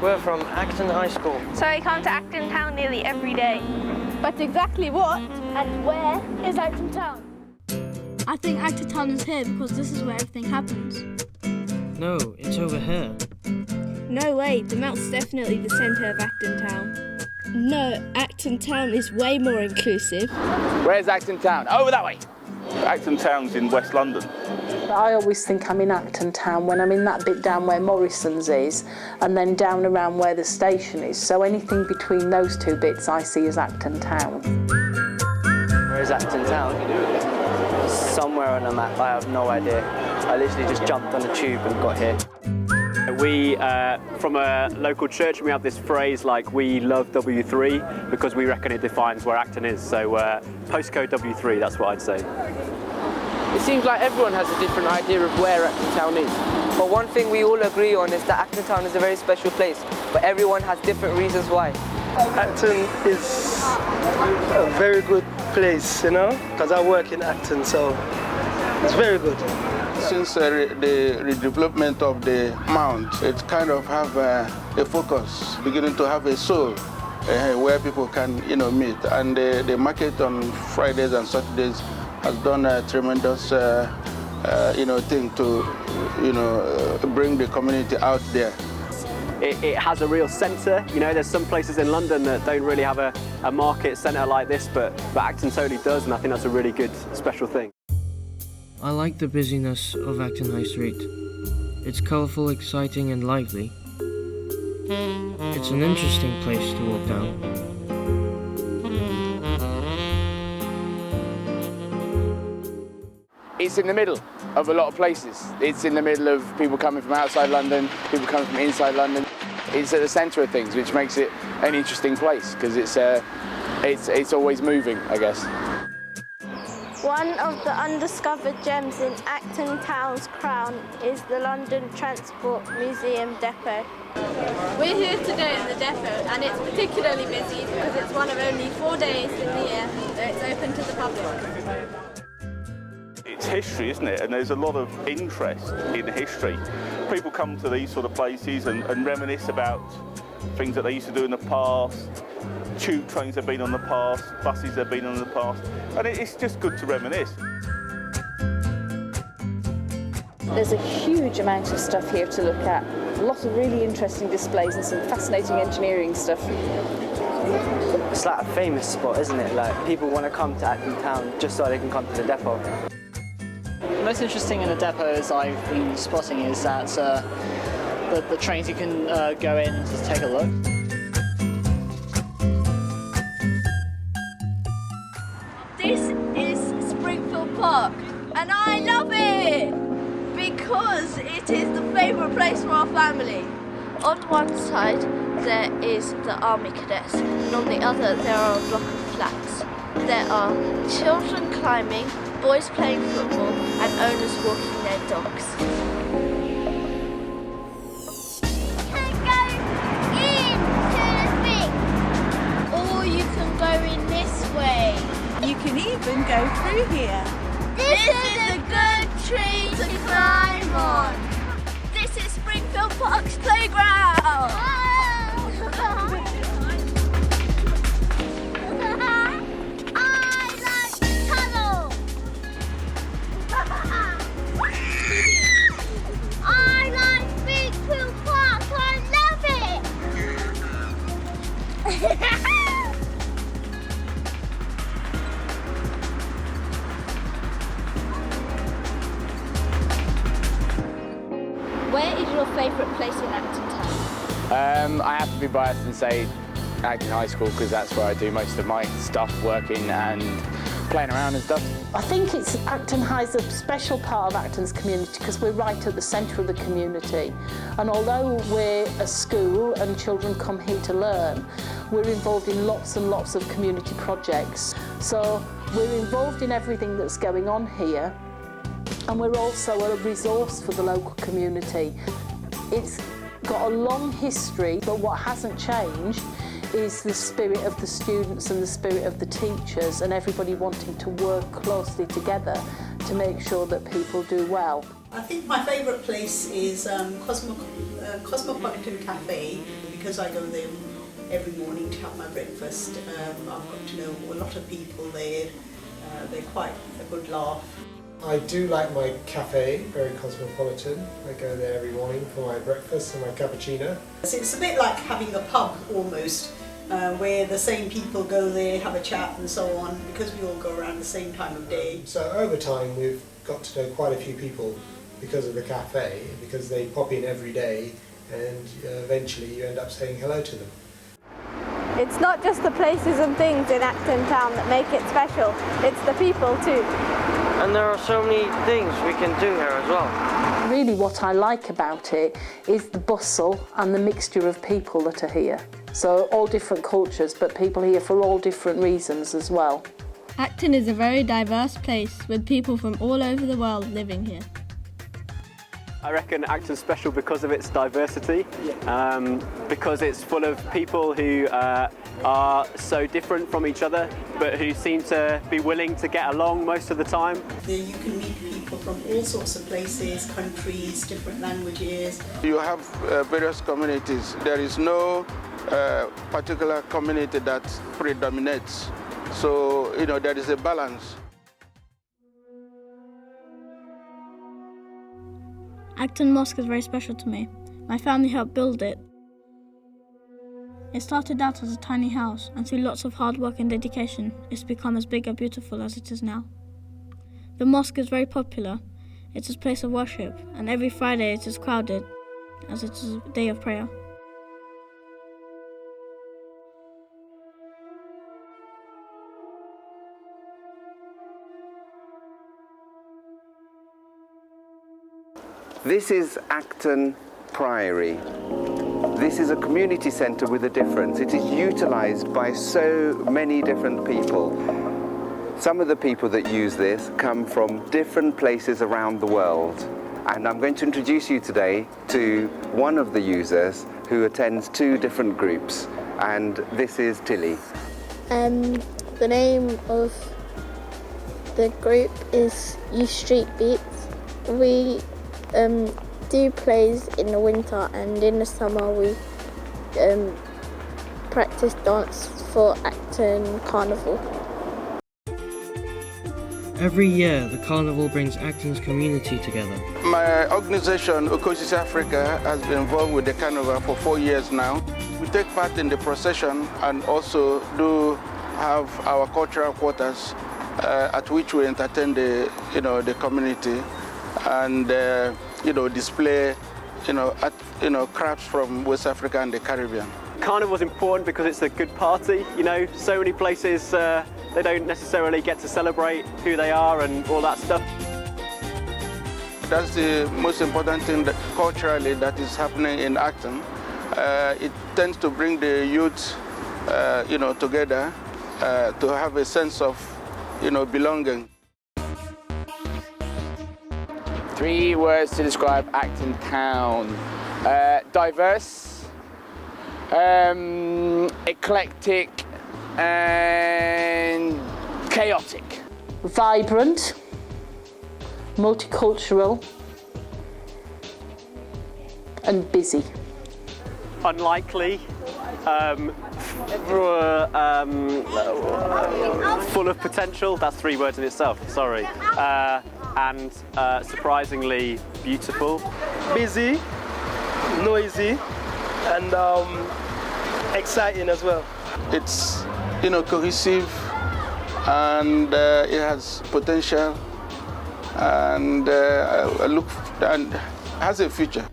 We're from Acton High School. So I come to Acton Town nearly every day. But exactly what and where is Acton Town? I think Acton Town is here because this is where everything happens. No, it's over here. No way, the Mount's definitely the centre of Acton Town. No, Acton Town is way more inclusive. Where's Acton Town? Over that way. Acton Town's in West London. I always think I'm in Acton Town when I'm in that bit down where Morrison's is and then down around where the station is. So anything between those two bits I see as Acton Town. Where's Acton Town? Somewhere on the map, I have no idea. I literally just jumped on the tube and got here. We, from a local church, we have this phrase like, we love W3 because we reckon it defines where Acton is. So postcode W3, that's what I'd say. It seems like everyone has a different idea of where Acton Town is. But one thing we all agree on is that Acton Town is a very special place, but everyone has different reasons why. Acton is a very good place, you know, because I work in Acton, so it's very good. Since the redevelopment of the Mount, it kind of have a focus, beginning to have a soul where people can, meet. And the market on Fridays and Saturdays has done a tremendous, thing to, bring the community out there. It has a real centre. There's some places in London that don't really have a market centre like this, but Acton totally does, and I think that's a really good, special thing. I like the busyness of Acton High Street. It's colourful, exciting and lively. It's an interesting place to walk down. It's in the middle of a lot of places. It's in the middle of people coming from outside London, people coming from inside London. It's at the centre of things, which makes it an interesting place because it's always moving, I guess. One of the undiscovered gems in Acton Town's crown is the London Transport Museum Depot. We're here today at the depot and it's particularly busy because it's one of only 4 days in the year that it's open to the public. It's history, isn't it? And there's a lot of interest in history. People come to these sort of places and reminisce about things that they used to do in the past. Tube trains have been on the past, buses have been on the past, and it's just good to reminisce. There's a huge amount of stuff here to look at. A lot of really interesting displays and some fascinating engineering stuff. It's like a famous spot, isn't it? Like, people want to come to Acton Town just so they can come to the depot. The most interesting in the depots I've been spotting is that the trains you can go in and just take a look. This is Springfield Park and I love it because it is the favourite place for our family. On one side there is the Army Cadets and on the other there are a block of flats. There are children climbing, boys playing football and owners walking their dogs. Or you can go in this way. You can even go through here. This is a good tree to climb on. This is Springfield Park's playground. I like tunnel. I like Springfield Park. I love it. Where is your favourite place in Acton Town? I have to be biased and say Acton High School because that's where I do most of my stuff, working and playing around and stuff. I think Acton High's a special part of Acton's community because we're right at the centre of the community. And although we're a school and children come here to learn, we're involved in lots and lots of community projects. So we're involved in everything that's going on here. And we're also a resource for the local community. It's got a long history, but what hasn't changed is the spirit of the students and the spirit of the teachers, and everybody wanting to work closely together to make sure that people do well. I think my favourite place is Cosmopolitan Cafe, because I go there every morning to have my breakfast. I've got to know a lot of people there. They're quite a good laugh. I do like my cafe, very cosmopolitan. I go there every morning for my breakfast and my cappuccino. It's a bit like having a pub almost, where the same people go there, have a chat and so on, because we all go around the same time of day. So over time we've got to know quite a few people because of the cafe, because they pop in every day and eventually you end up saying hello to them. It's not just the places and things in Acton Town that make it special, it's the people too. And there are so many things we can do here as well. Really what I like about it is the bustle and the mixture of people that are here. So all different cultures, but people here for all different reasons as well. Acton is a very diverse place with people from all over the world living here. I reckon Acton's special because of its diversity, because it's full of people who are so different from each other, but who seem to be willing to get along most of the time. There you can meet people from all sorts of places, countries, different languages. You have various communities. There is no particular community that predominates. So, there is a balance. Acton Mosque is very special to me. My family helped build it. It started out as a tiny house, and through lots of hard work and dedication, it's become as big and beautiful as it is now. The mosque is very popular. It's a place of worship, and every Friday it is crowded, as it is a day of prayer. This is Acton Priory. This is a community centre with a difference. It is utilised by so many different people. Some of the people that use this come from different places around the world. And I'm going to introduce you today to one of the users who attends 2 different groups. And this is Tilly. The name of the group is Youth Street Beats. We do plays in the winter, and in the summer we practice dance for Acton Carnival. Every year, the carnival brings Acton's community together. My organisation, Okosis Africa, has been involved with the carnival for 4 years now. We take part in the procession and also do have our cultural quarters at which we entertain the community and display crafts from West Africa and the Caribbean. Carnival's important because it's a good party. So many places they don't necessarily get to celebrate who they are and all that stuff. That's the most important thing culturally that is happening in Acton. It tends to bring the youth together to have a sense of belonging. 3 words to describe Acton Town. Diverse, eclectic and chaotic. Vibrant, multicultural and busy. Unlikely, full of potential. That's 3 words in itself, sorry. And surprisingly beautiful. Busy, noisy, and exciting as well. It's cohesive, and it has potential, and has a future.